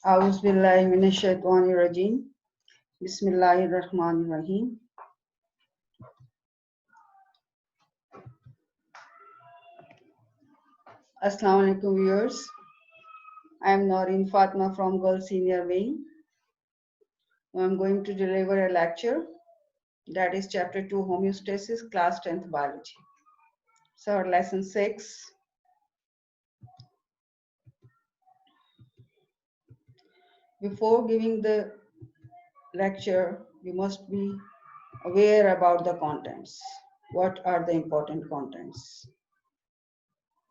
A'udhu billahi minash shaitani rajim. Bismillahir Rahmanir Rahim. Assalamu alaikum viewers. I am Noreen Fatma from Girls Senior Wing. I am going to deliver a lecture that is chapter 2 homeostasis, class 10th biology. So lesson 6. Before giving the lecture, you must be aware about the contents. What are the important contents?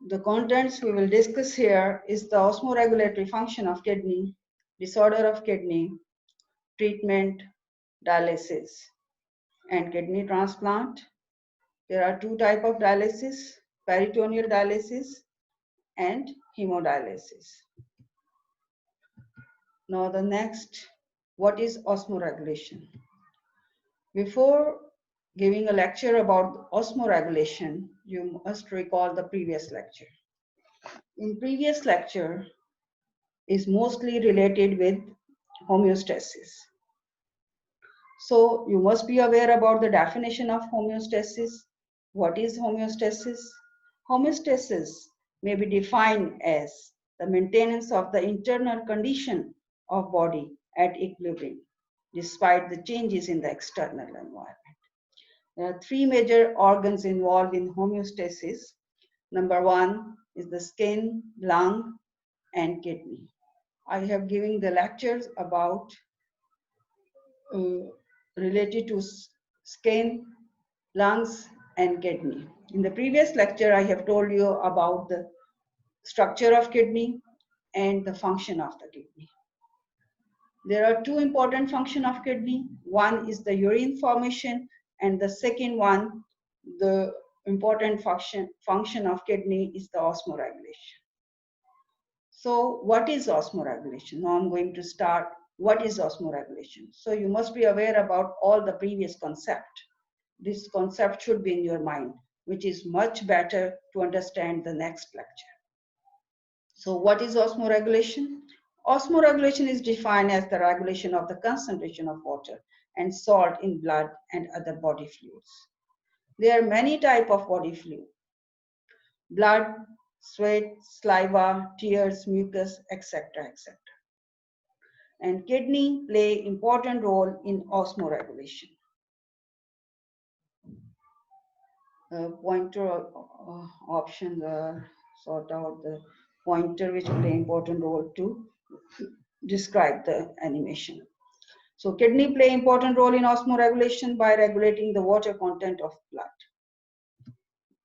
The contents we will discuss here is the osmoregulatory function of kidney, disorder of kidney, treatment, dialysis, and kidney transplant. There are two types of dialysis, peritoneal dialysis and hemodialysis. Now the next, what is osmoregulation? Before giving a lecture about osmoregulation, you must recall the previous lecture. In previous lecture is mostly related with homeostasis. So you must be aware about the definition of homeostasis. What is homeostasis? Homeostasis may be defined as the maintenance of the internal condition of body at equilibrium despite the changes in the external environment. There are three major organs involved in homeostasis. Number one is the skin, lung, and kidney. I have given the lectures about related to skin, lungs, and kidney. In the previous lecture, I have told you about the structure of kidney and the function of the kidney. There are two important functions of kidney. One is the urine formation, and the second one, the important function of kidney is the osmoregulation. So what is osmoregulation? Now I'm going to start. What is osmoregulation? So you must be aware about all the previous concept. This concept should be in your mind, which is much better to understand the next lecture. So what is osmoregulation? Osmoregulation is defined as the regulation of the concentration of water and salt in blood and other body fluids. There are many types of body fluid: blood, sweat, saliva, tears, mucus, etc., etc. And kidney play important role in osmoregulation. Pointer options are sort out the pointer which play important role to describe the animation. So kidney play important role in osmoregulation by regulating the water content of blood.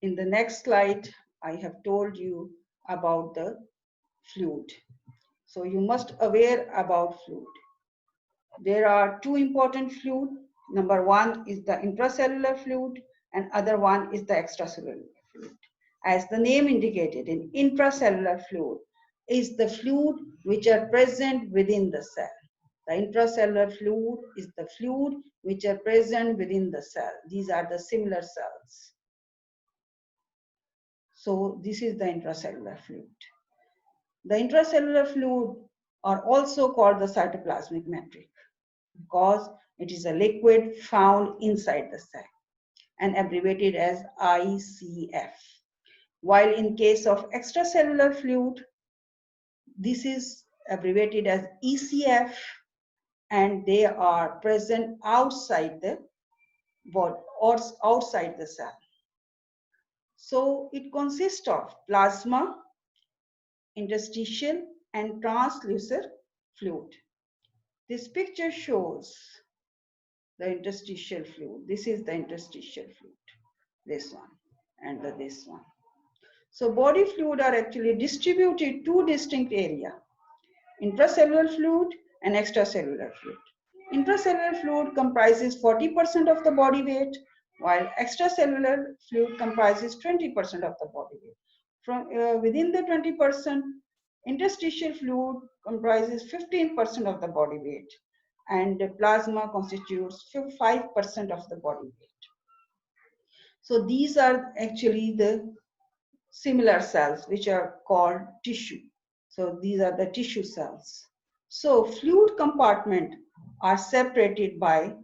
In the next slide, I have told you about the fluid. So you must aware about fluid. There are two important fluid. Number one is the intracellular fluid and other one is the extracellular fluid. As the name indicated, in intracellular fluid is the fluid which are present within the cell. The intracellular fluid is the fluid which are present within the cell. These are the similar cells. So this is the intracellular fluid. The intracellular fluid are also called the cytoplasmic matrix because it is a liquid found inside the cell and abbreviated as ICF. While in case of extracellular fluid, this is abbreviated as ECF and they are present outside the body or outside the cell. So it consists of plasma, interstitial, and translucent fluid. This picture shows the interstitial fluid. This is the interstitial fluid, this one and this one. So body fluid are actually distributed two distinct areas: intracellular fluid and extracellular fluid. Intracellular fluid comprises 40% of the body weight, while extracellular fluid comprises 20% of the body weight. From within the 20%, interstitial fluid comprises 15% of the body weight, and plasma constitutes 5% of the body weight. So these are actually the similar cells which are called tissue. So these are the tissue cells. So fluid compartment are separated by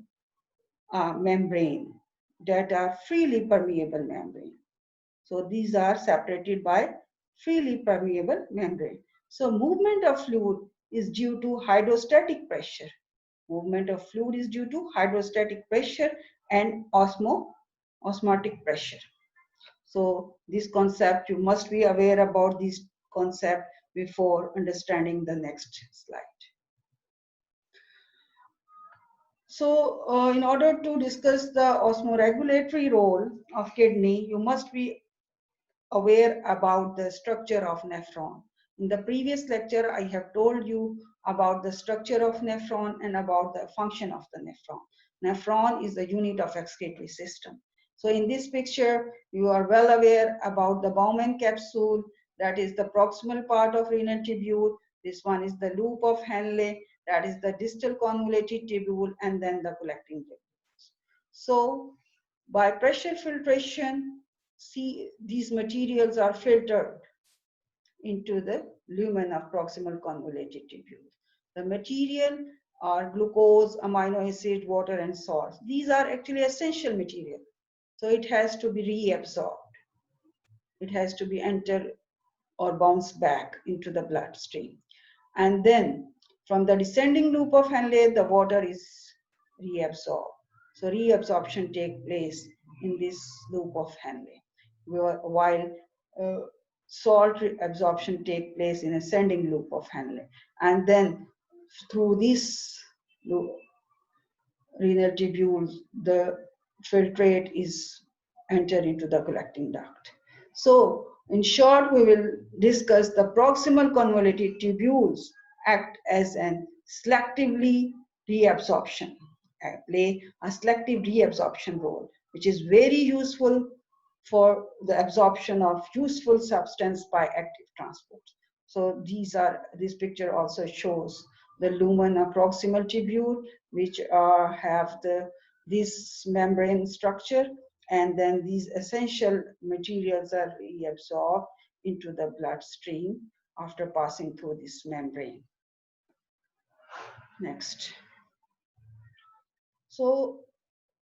a membrane that are freely permeable membrane. So these are separated by freely permeable membrane. So movement of fluid is due to hydrostatic pressure. Movement of fluid is due to hydrostatic pressure and osmotic pressure. So this concept, you must be aware about this concept before understanding the next slide. So in order to discuss the osmoregulatory role of kidney, you must be aware about the structure of nephron. In the previous lecture, I have told you about the structure of nephron and about the function of the nephron. Nephron is the unit of excretory system. So in this picture, you are well aware about the Bowman capsule, that is the proximal part of renal tubule. This one is the loop of Henle, that is the distal convoluted tubule, and then the collecting tubules. So by pressure filtration, see, these materials are filtered into the lumen of proximal convoluted tubule. The material are glucose, amino acid, water, and salts. These are actually essential material. So it has to be reabsorbed. It has to be entered or bounce back into the bloodstream. And then from the descending loop of Henle, the water is reabsorbed. So reabsorption takes place in this loop of Henle, while salt absorption takes place in ascending loop of Henle. And then through this renal tubules, the filtrate is entered into the collecting duct. So in short, we will discuss the proximal convoluted tubules act as an selectively reabsorption, play a selective reabsorption role, which is very useful for the absorption of useful substance by active transport. So this picture also shows the lumen of proximal tubule, which have this membrane structure, and then these essential materials are reabsorbed into the bloodstream after passing through this membrane. Next. So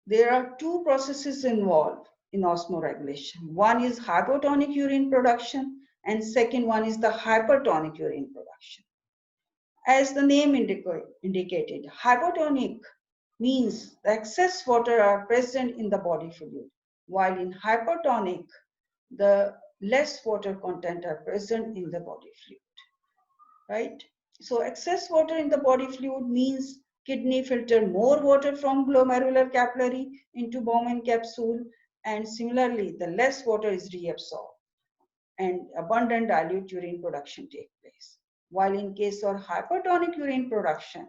there are two processes involved in osmoregulation. One is hypotonic urine production, and second one is the hypertonic urine production. As the name indicated, hypotonic means the excess water are present in the body fluid, while in hypertonic, the less water content are present in the body fluid, right? So excess water in the body fluid means kidney filter more water from glomerular capillary into Bowman capsule, and similarly, the less water is reabsorbed and abundant dilute urine production take place. While in case of hypertonic urine production,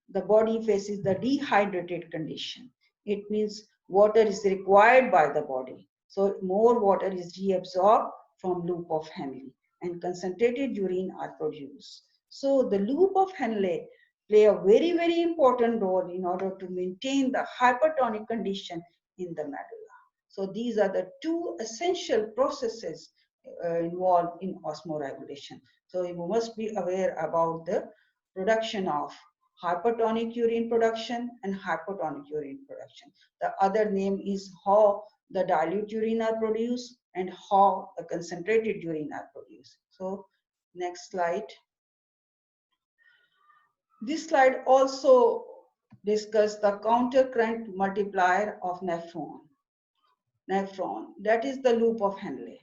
the body faces the dehydrated condition. It means water is required by the body. So more water is reabsorbed from loop of Henle and concentrated urine are produced. So the loop of Henle play a very, very important role in order to maintain the hypertonic condition in the medulla. So these are the two essential processes involved in osmoregulation. So you must be aware about the production of hypertonic urine production and hypotonic urine production. The other name is how the dilute urine are produced and how the concentrated urine are produced. So next slide. This slide also discusses the counter current multiplier of nephron. That is the loop of Henle.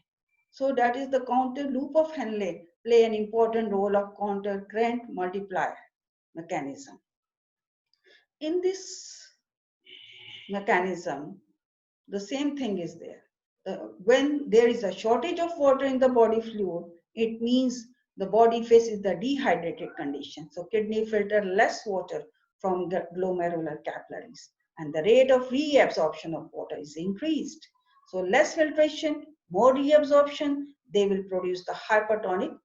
So that is the counter loop of Henle play an important role of counter current multiplier mechanism. In this mechanism, the same thing is there. When there is a shortage of water in the body fluid, it means the body faces the dehydrated condition. So kidney filter less water from the glomerular capillaries, and the rate of reabsorption of water is increased. So less filtration, more reabsorption, they will produce the hypertonic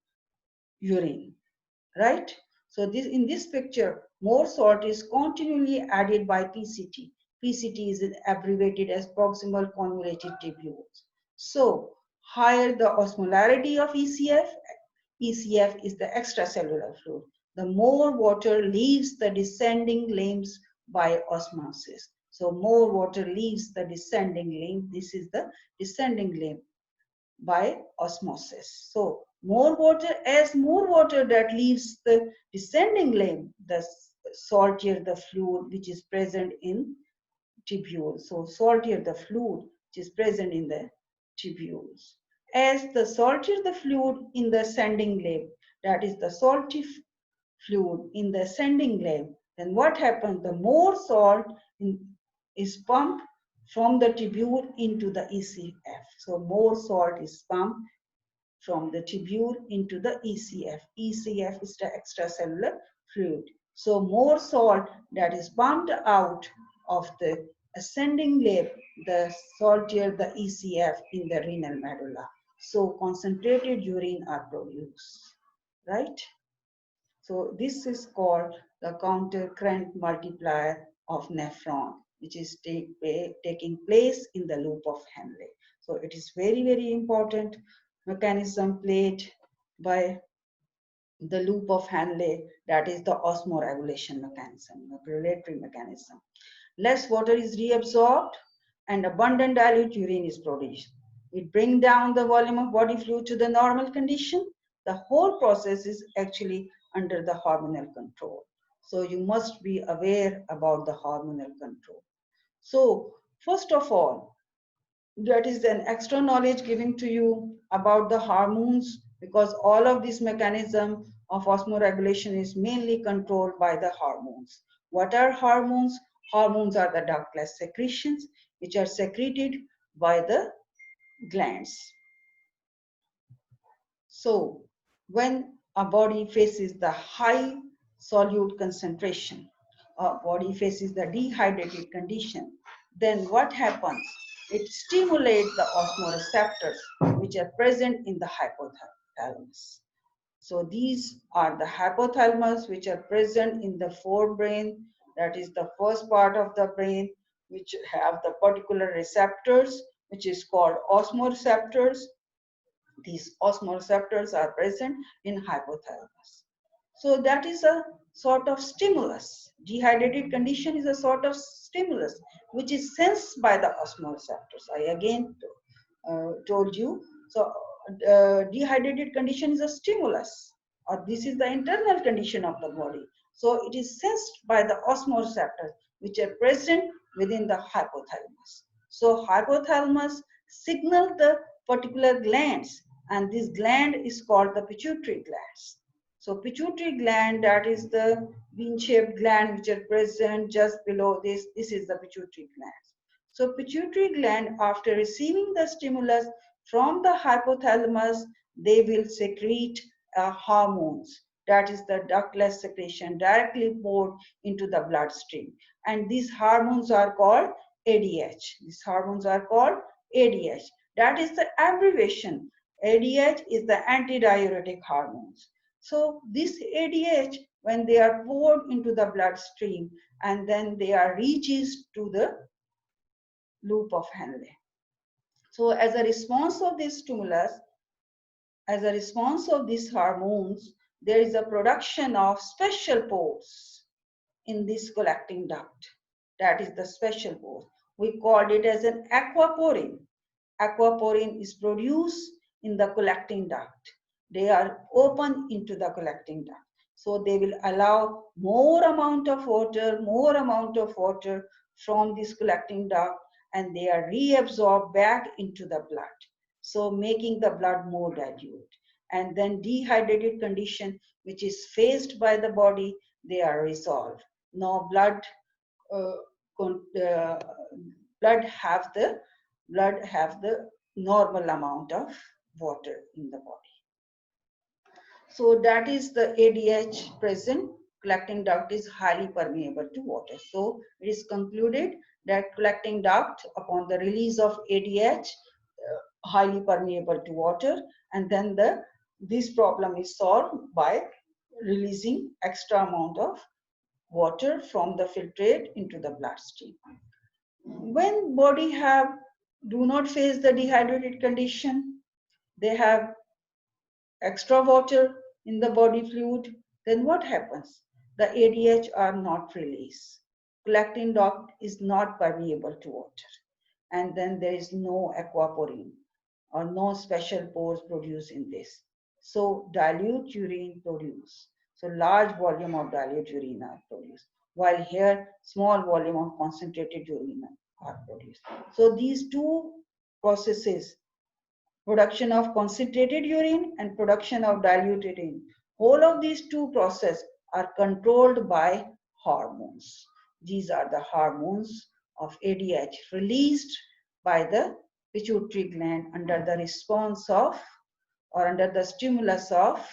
urine, right? So in this picture, more salt is continually added by PCT. PCT is abbreviated as proximal convoluted tubules. So higher the osmolarity of ECF, ECF is the extracellular fluid. the more water leaves the descending limbs by osmosis. So more water leaves the descending limb. This is the descending limb by osmosis. So more water, as more water that leaves the descending limb, the saltier the fluid which is present in tubule. So saltier the fluid which is present in the tubules. As the saltier the fluid in the ascending limb, that is the salty fluid in the ascending limb, then what happens? The more salt is pumped from the tubule into the ECF. So more salt is pumped from the tubule into the ECF. ECF is the extracellular fluid. So more salt that is pumped out of the ascending limb, the saltier the ECF in the renal medulla. So concentrated urine are produced, right? So this is called the counter current multiplier of nephron, which is taking place in the loop of Henle. So it is very, very important mechanism played by the loop of Henle, that is the osmoregulation mechanism, regulatory mechanism. Less water is reabsorbed and abundant dilute urine is produced. It brings down the volume of body fluid to the normal condition. The whole process is actually under the hormonal control. So you must be aware about the hormonal control. So first of all, that is an extra knowledge given to you about the hormones, because all of this mechanism of osmoregulation is mainly controlled by the hormones. What are hormones? Hormones are the ductless secretions which are secreted by the glands. So when a body faces the high solute concentration, or body faces the dehydrated condition, then what happens? It stimulates the osmoreceptors which are present in the hypothalamus. So these are the hypothalamus which are present in the forebrain, that is the first part of the brain, which have the particular receptors which is called osmoreceptors. These osmoreceptors are present in hypothalamus. So that is a sort of stimulus. Dehydrated condition is a sort of stimulus which is sensed by the osmoreceptors. I again told you. So dehydrated condition is a stimulus, or this is the internal condition of the body. So it is sensed by the osmoreceptors which are present within the hypothalamus. So hypothalamus signal the particular glands, and this gland is called the pituitary glands. So pituitary gland, that is the bean-shaped gland which are present just below this. This is the pituitary gland. So pituitary gland, after receiving the stimulus from the hypothalamus, they will secrete hormones. That is the ductless secretion directly poured into the bloodstream. And these hormones are called ADH. These hormones are called ADH. That is the abbreviation. ADH is the antidiuretic hormones. So this ADH, when they are poured into the bloodstream and then they are reaches to the loop of Henle. So as a response of this stimulus, as a response of these hormones, there is a production of special pores in this collecting duct. That is the special pores. We called it as an aquaporin. Aquaporin is produced in the collecting duct. They are open into the collecting duct. So they will allow more amount of water from this collecting duct, and they are reabsorbed back into the blood. So making the blood more dilute. And then dehydrated condition, which is faced by the body, they are resolved. Now blood have the normal amount of water in the body. So that is the ADH present. Collecting duct is highly permeable to water. So it is concluded that collecting duct, upon the release of ADH, highly permeable to water, and then this problem is solved by releasing extra amount of water from the filtrate into the bloodstream. When body do not face the dehydrated condition, they have extra water in the body fluid, then what happens? The ADH are not released. Collecting duct is not permeable to water. And then there is no aquaporin or no special pores produced in this. So dilute urine produced. So large volume of dilute urine are produced. While here, small volume of concentrated urine are produced. So these two processes, production of concentrated urine and production of diluted urine, whole of these two processes are controlled by hormones. These are the hormones of ADH released by the pituitary gland under the response of or under the stimulus of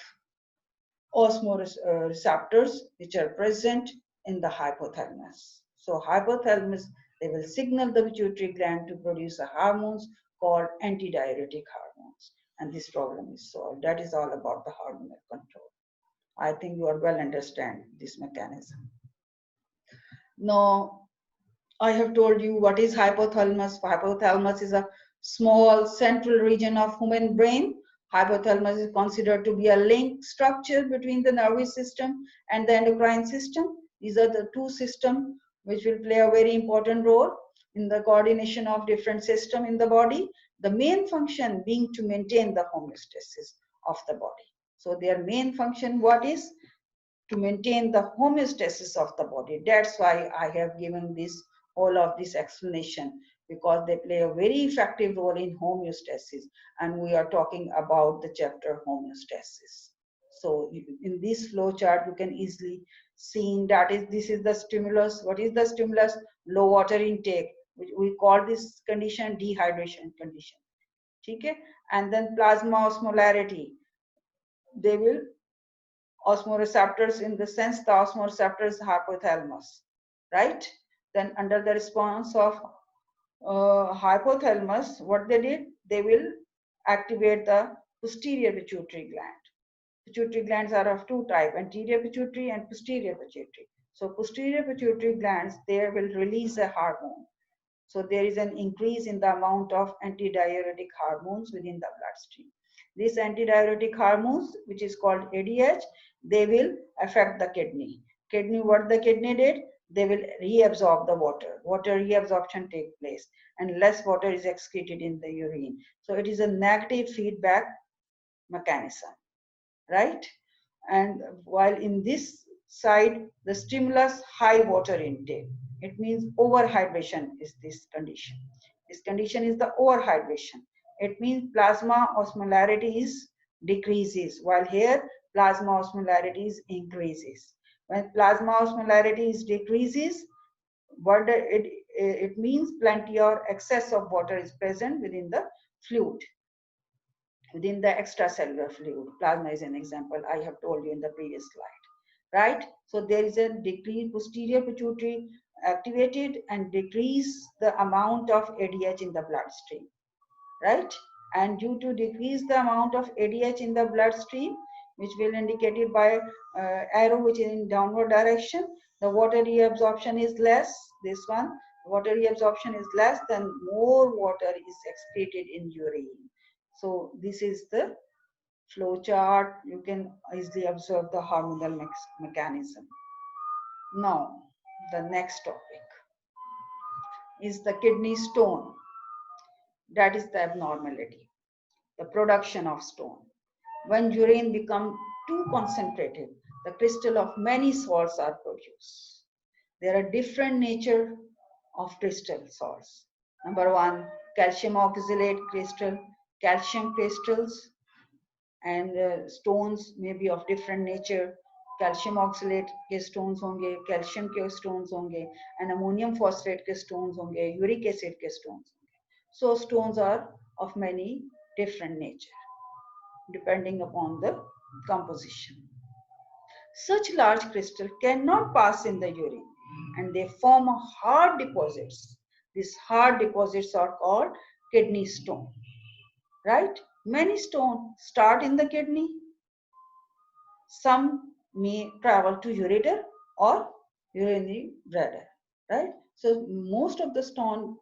osmoreceptors which are present in the hypothalamus. So hypothalamus, they will signal the pituitary gland to produce the hormones called antidiuretic hormones. And this problem is solved. That is all about the hormonal control. I think you are well understand this mechanism. Now, I have told you what is hypothalamus. Hypothalamus is a small central region of human brain. Hypothalamus is considered to be a link structure between the nervous system and the endocrine system. These are the two systems which will play a very important role in the coordination of different systems in the body. The main function being to maintain the homeostasis of the body. So their main function, what is? To maintain the homeostasis of the body. That's why I have given this all of this explanation, because they play a very effective role in homeostasis, and we are talking about the chapter homeostasis. So in this flow chart you can easily see that this is the stimulus. What is the stimulus? Low water intake. We call this condition dehydration condition. Okay? And then plasma osmolarity. They will osmoreceptors, in the sense the osmoreceptors hypothalamus, right? Then under the response of hypothalamus, what they did, they will activate the posterior pituitary gland. Pituitary glands are of two types, anterior pituitary and posterior pituitary. So posterior pituitary glands, they will release a hormone. So there is an increase in the amount of antidiuretic hormones within the bloodstream. These antidiuretic hormones, which is called ADH, they will affect the kidney. Kidney, what the kidney did? They will reabsorb the water. Water reabsorption takes place and less water is excreted in the urine. So it is a negative feedback mechanism, right? And while in this side, the stimulus high water intake. It means overhydration is this condition. This condition is the overhydration. It means plasma osmolarity is decreases, while here plasma osmolarity is increases. When plasma osmolarity is decreases, what it means plenty or excess of water is present within the fluid, within the extracellular fluid. Plasma is an example I have told you in the previous slide, right? So there is a decrease, posterior pituitary activated and decrease the amount of ADH in the bloodstream, right? And due to decrease the amount of ADH in the bloodstream, which will indicated by arrow which is in downward direction, the water reabsorption is less. This one, water reabsorption is less, then more water is excreted in urine. So this is the flow chart. You can easily observe the hormonal mechanism. Now, the next topic is the kidney stone. That is the abnormality, the production of stone. When urine becomes too concentrated, the crystal of many salts are produced. There are different nature of crystal salts. Number one, calcium oxalate crystal, calcium crystals, and stones may be of different nature. Calcium oxalate के stones होंगे, calcium के stones होंगे, and ammonium phosphate के stones होंगे, uric acid के stones होंगे. So stones are of many different nature depending upon the composition. Such large crystal cannot pass in the urine and they form hard deposits. These hard deposits are called kidney stone, right? Many stones start in the kidney. Some may travel to ureter or urinary bladder, right? So most of the stone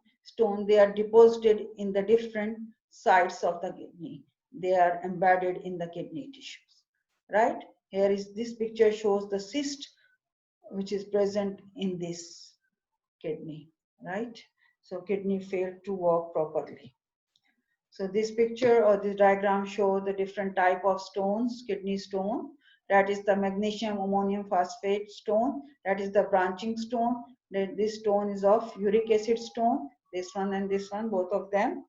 they are deposited in the different sides of the kidney. They are embedded in the kidney tissues, right? Here is this picture shows the cyst which is present in this kidney, right? So kidney failed to work properly. So this picture or this diagram shows the different type of stones, kidney stone. That is the magnesium ammonium phosphate stone. That is the branching stone. This stone is of uric acid stone. This one and this one, both of them.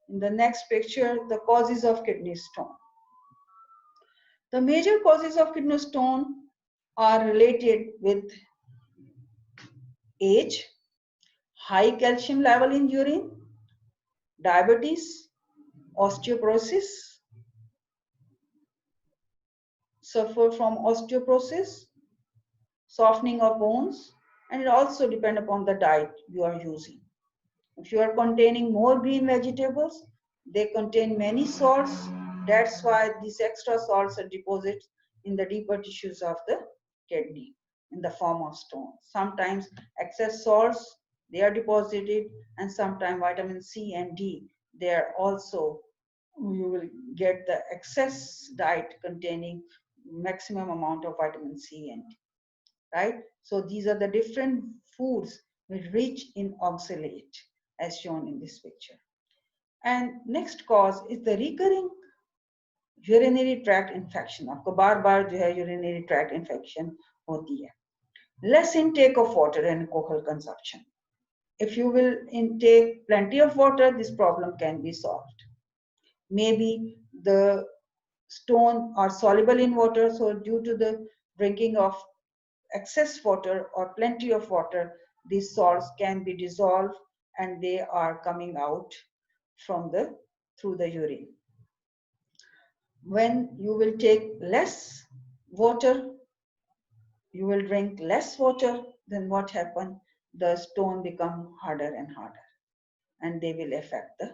In the next picture, the causes of kidney stone. The major causes of kidney stone are related with age, high calcium level in urine, diabetes, osteoporosis, suffer from osteoporosis, softening of bones, and it also depends upon the diet you are using. If you are containing more green vegetables, they contain many salts. That's why these extra salts are deposited in the deeper tissues of the kidney in the form of stone. Sometimes excess salts, they are deposited, and sometimes vitamin C and D, they are also, you will get the excess diet containing maximum amount of vitamin C and D, right? So these are the different foods which rich in oxalate as shown in this picture. And next cause is the recurring urinary tract infection. आपको बार बार जो है urinary tract infection होती है. Less intake of water and alcohol consumption. If you will intake plenty of water, this problem can be solved. Maybe the stone are soluble in water, so due to the drinking of excess water or plenty of water, these salts can be dissolved and they are coming out from through the urine. When you will take less water, you will drink less water, then what happens? The stone become harder and harder, and they will affect the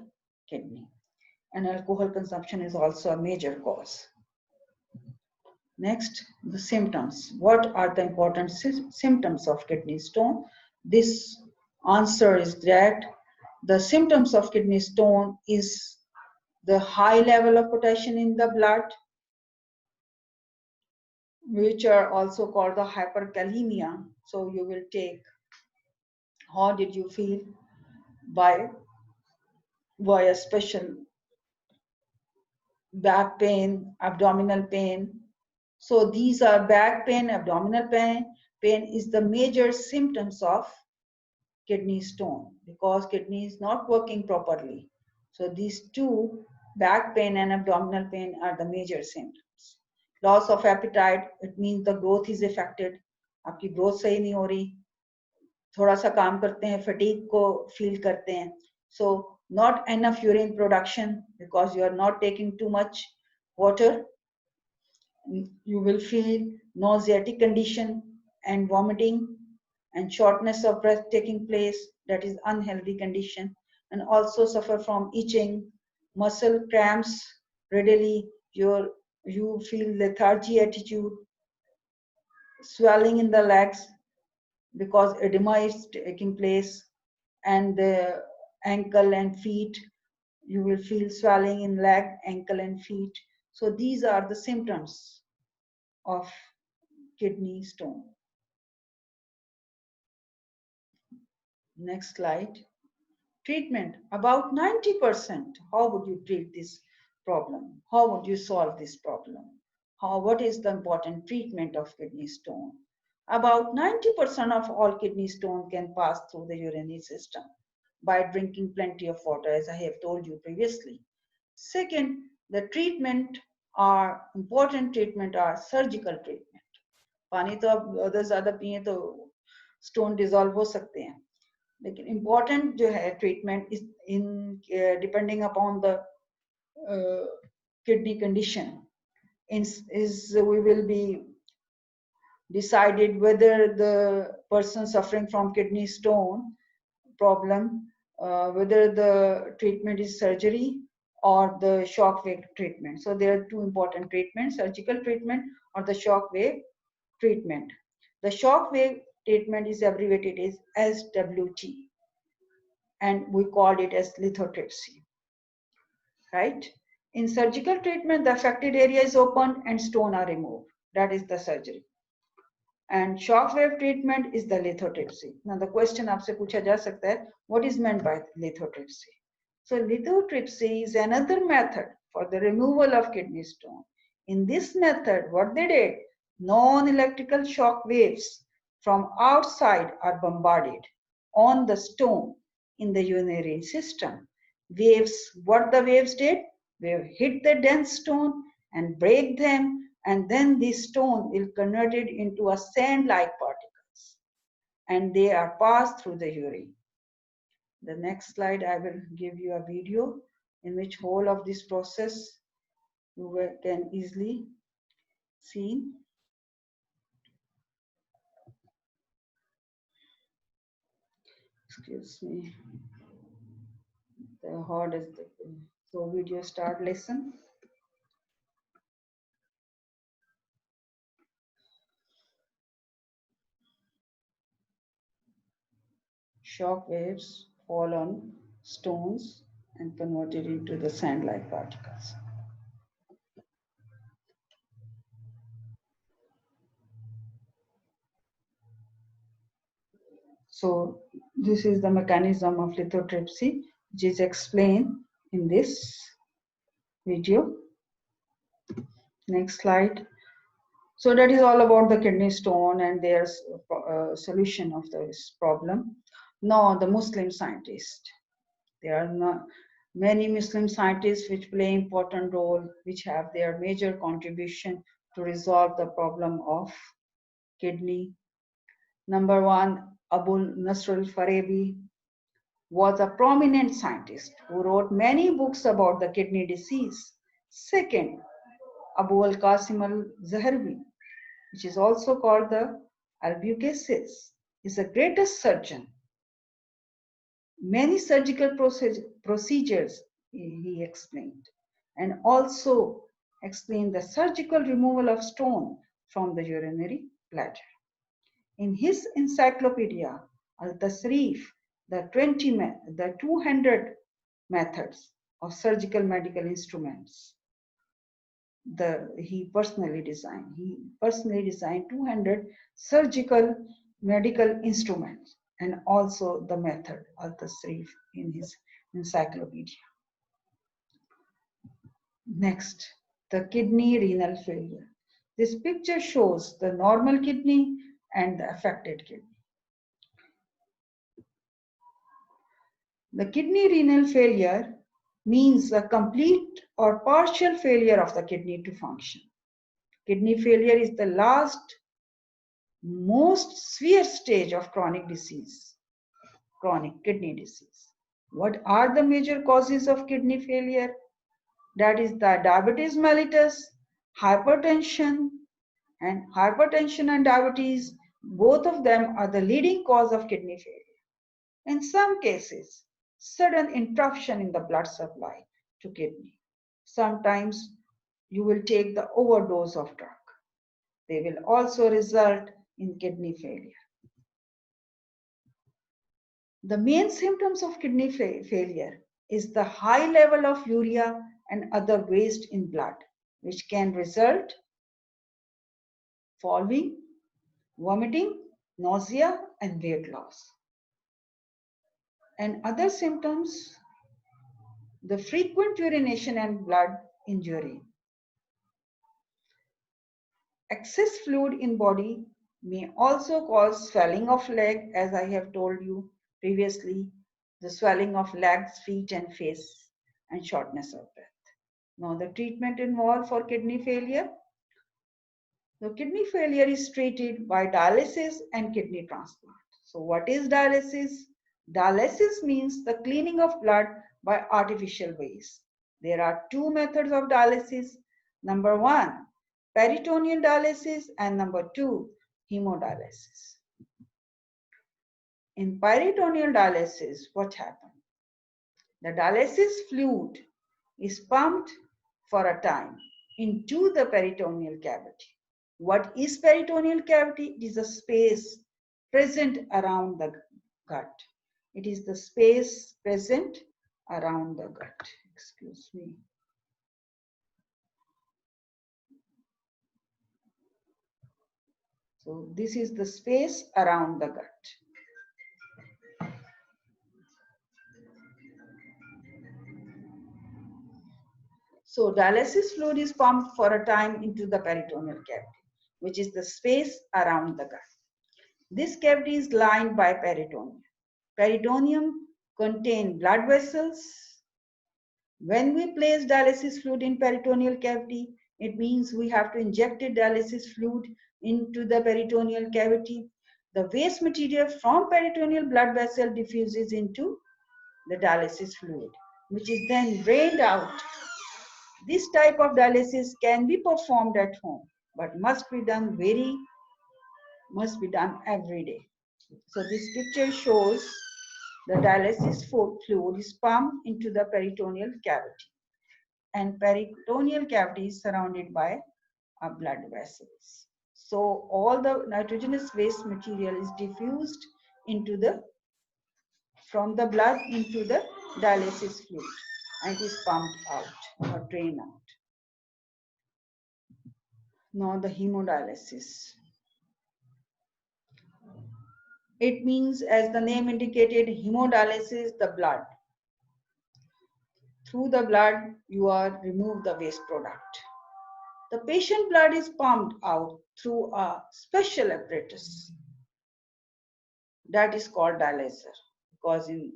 kidney. And alcohol consumption is also a major cause. Next, the symptoms. What are the important symptoms of kidney stone? This answer is that the symptoms of kidney stone is the high level of potassium in the blood, which are also called the hyperkalemia. So you will take, how did you feel? By a special back pain, abdominal pain. So these are back pain, abdominal pain. Pain is the major symptoms of kidney stone because kidney is not working properly. So these two, back pain and abdominal pain, are the major symptoms. Loss of appetite, it means the growth is affected. आपकी growth सही नहीं हो रही, थोड़ा सा काम करते हैं, fatigue को feel करते हैं. So not enough urine production because you are not taking too much water. You will feel nauseatic condition and vomiting and shortness of breath taking place, that is unhealthy condition, and also suffer from itching, muscle cramps readily, you feel lethargy attitude, swelling in the legs because edema is taking place, and the ankle and feet, you will feel swelling in leg, ankle and feet. So these are the symptoms of kidney stone. Next slide. Treatment, about 90%. How would you treat this problem? How would you solve this problem? What is the important treatment of kidney stone? About 90% of all kidney stone can pass through the urinary system by drinking plenty of water, as I have told you previously. Second, the important treatment are surgical treatment. पानी तो अब अगर ज़्यादा पिए तो stone dissolve हो सकते हैं. लेकिन important जो है treatment is depending upon the kidney condition. We will be decided whether the person suffering from kidney stone problem, whether the treatment is surgery or the shock wave treatment. So there are two important treatments, surgical treatment or the shock wave treatment. The shock wave treatment is abbreviated as SWT, and we called it as lithotripsy, right? In surgical treatment, the affected area is opened and stone are removed. That is the surgery. And shock wave treatment is the lithotripsy. Now the question आपसे पूछा जा सकता है, what is meant by lithotripsy? So lithotripsy is another method for the removal of kidney stone. In this method, what they did, non-electrical shock waves from outside are bombarded on the stone in the urinary system. Waves, what the waves did, they hit the dense stone and break them, and then this stone will convert it into a sand-like particles, and they are passed through the urine. The next slide, I will give you a video in which whole of this process you can easily see. Excuse me. The hard is the so video start, listen. Shock waves fall on stones and convert it into the sand-like particles. So this is the mechanism of lithotripsy, which is explained in this video. Next slide. So that is all about the kidney stone and their solution of this problem. Now the Muslim scientists. There are not many Muslim scientists which play important role, which have their major contribution to resolve the problem of kidney. Number one, Abu Nasr al-Farabi was a prominent scientist who wrote many books about the kidney disease. Second, Abu al-Qasim al-Zaharwi, which is also called the Albucasis, is the greatest surgeon. Many surgical procedures he explained, and also explained the surgical removal of stone from the urinary bladder. In his encyclopedia, Al-Tasrif, the 200 methods of surgical medical instruments, he personally designed. He personally designed 200 surgical medical instruments and also the method Al-Tasrif in his encyclopedia. Next, the kidney renal failure. This picture shows the normal kidney and the affected kidney. The kidney renal failure means a complete or partial failure of the kidney to function. Kidney failure is the last, most severe stage of chronic disease, chronic kidney disease. What are the major causes of kidney failure? That is the diabetes mellitus, hypertension, and diabetes, both of them are the leading cause of kidney failure. In some cases, sudden interruption in the blood supply to kidney. Sometimes you will take the overdose of drug. They will also result in kidney failure. The main symptoms of kidney failure is the high level of urea and other waste in blood, which can result following vomiting, nausea, and weight loss. And other symptoms, the frequent urination and blood in urine. Excess fluid in body may also cause swelling of leg, as I have told you previously, the swelling of legs, feet, and face, and shortness of breath. Now, the treatment involved for kidney failure. The kidney failure is treated by dialysis and kidney transplant. So, what is dialysis? Dialysis means the cleaning of blood by artificial ways. There are two methods of dialysis. Number one, peritoneal dialysis, and number two, hemodialysis. In peritoneal dialysis, what happens? The dialysis fluid is pumped for a time into the peritoneal cavity. What is peritoneal cavity? It is a space present around the gut. It is the space present around the gut. Excuse me. So this is the space around the gut. So dialysis fluid is pumped for a time into the peritoneal cavity, which is the space around the gut. This cavity is lined by peritoneum. Peritoneum contains blood vessels. When we place dialysis fluid in peritoneal cavity, it means we have to inject dialysis fluid into the peritoneal cavity. The waste material from peritoneal blood vessel diffuses into the dialysis fluid, which is then drained out. This type of dialysis can be performed at home, but must be done every day. So this picture shows the dialysis fluid is pumped into the peritoneal cavity, and peritoneal cavity is surrounded by blood vessels. So all the nitrogenous waste material is diffused into the from the blood into the dialysis fluid, and it is pumped out or drained out. Now the hemodialysis. It means, as the name indicated, hemodialysis, the blood. Through the blood, you are remove the waste product. The patient blood is pumped out through a special apparatus that is called dialyzer, because in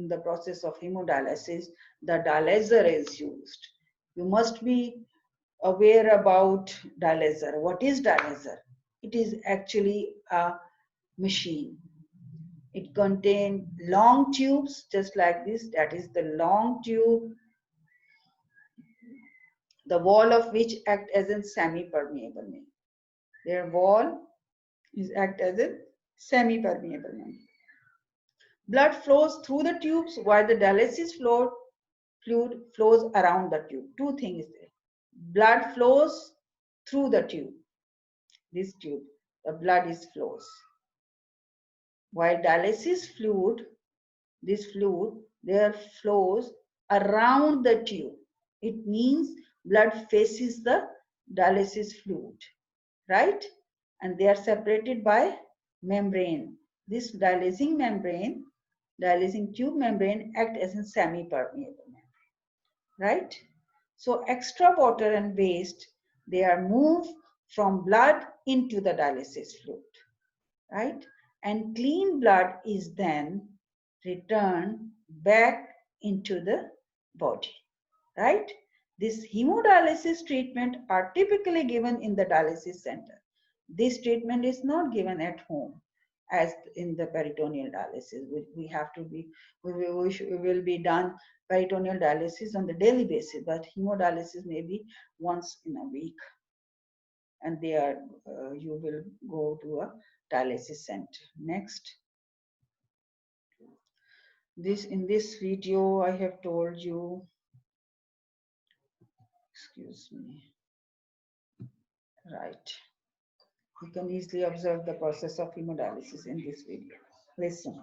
the process of hemodialysis, the dialyzer is used. You must be aware about dialyzer. What is dialyzer? It is actually a machine. It contains long tubes just like this. That is the long tube, the wall of which act as a semi-permeable membrane. Their wall is act as a semi-permeable membrane. Blood flows through the tubes while the dialysis fluid flows around the tube. Two things there. Blood flows through the tube. This tube, the blood is flows. While dialysis fluid, this fluid, there flows around the tube. It means blood faces the dialysis fluid, right? And they are separated by membrane. This dialysing membrane, dialysing tube membrane act as a semi-permeable membrane, right? So extra water and waste, they are moved from blood into the dialysis fluid, right? And clean blood is then returned back into the body, right? This hemodialysis treatment are typically given in the dialysis center. This treatment is not given at home as in the peritoneal dialysis. We have to be, we will be done peritoneal dialysis on the daily basis, but hemodialysis may be once in a week, and there you will go to a dialysis center. Next. In this video I have told you, excuse me, right, you can easily observe the process of hemodialysis in this video. Listen.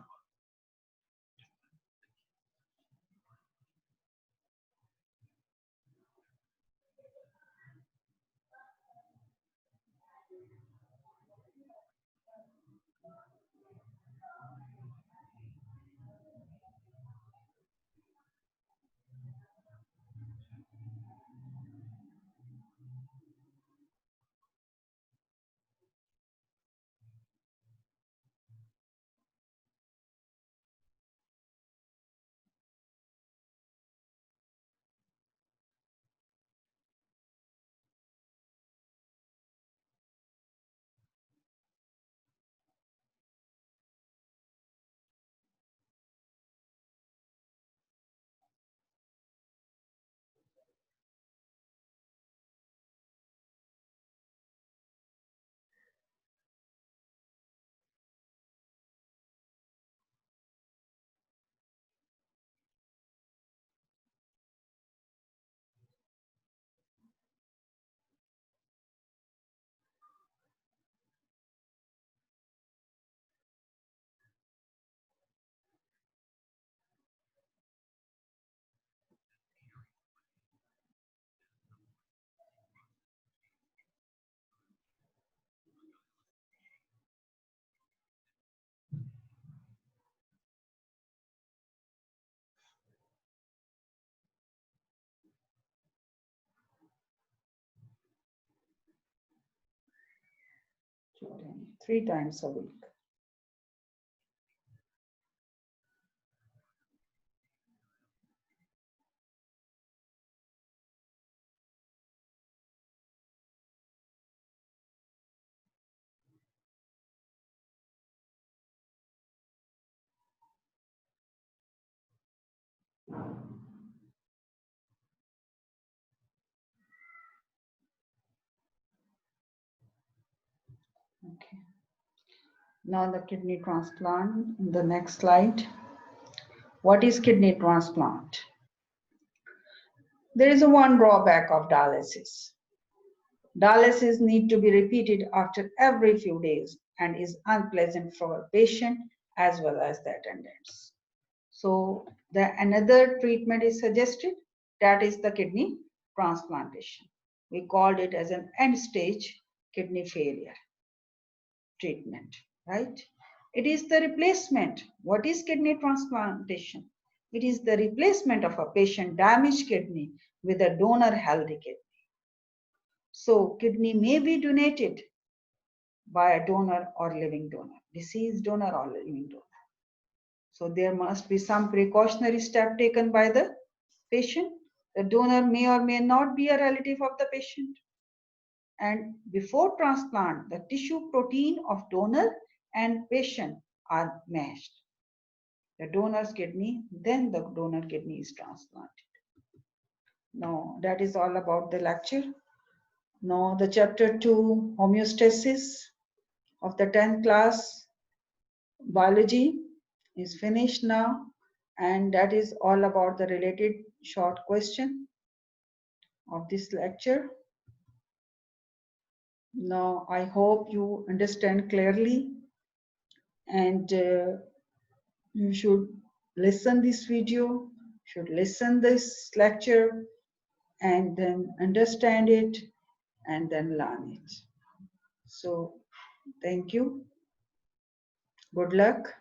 3 times a week. Okay. Now the kidney transplant in the next slide. What is kidney transplant? There is a one drawback of dialysis. Dialysis need to be repeated after every few days and is unpleasant for patient as well as the attendants. So another treatment is suggested, that is the kidney transplantation. We called it as an end stage kidney failure treatment, right? It is the replacement. What is kidney transplantation? It is the replacement of a patient damaged kidney with a donor healthy kidney. So kidney may be donated by a donor or living donor, deceased donor or living donor. So there must be some precautionary step taken by the patient. The donor may or may not be a relative of the patient. And before transplant, the tissue protein of donor and patient are matched. The donor's kidney, then the donor kidney is transplanted. Now that is all about the lecture. Now the chapter 2, homeostasis of the 10th class biology is finished now, and that is all about the related short question of this lecture. Now I hope you understand clearly, and you should listen this video, should listen this lecture, and then understand it and then learn it. So thank you. Good luck.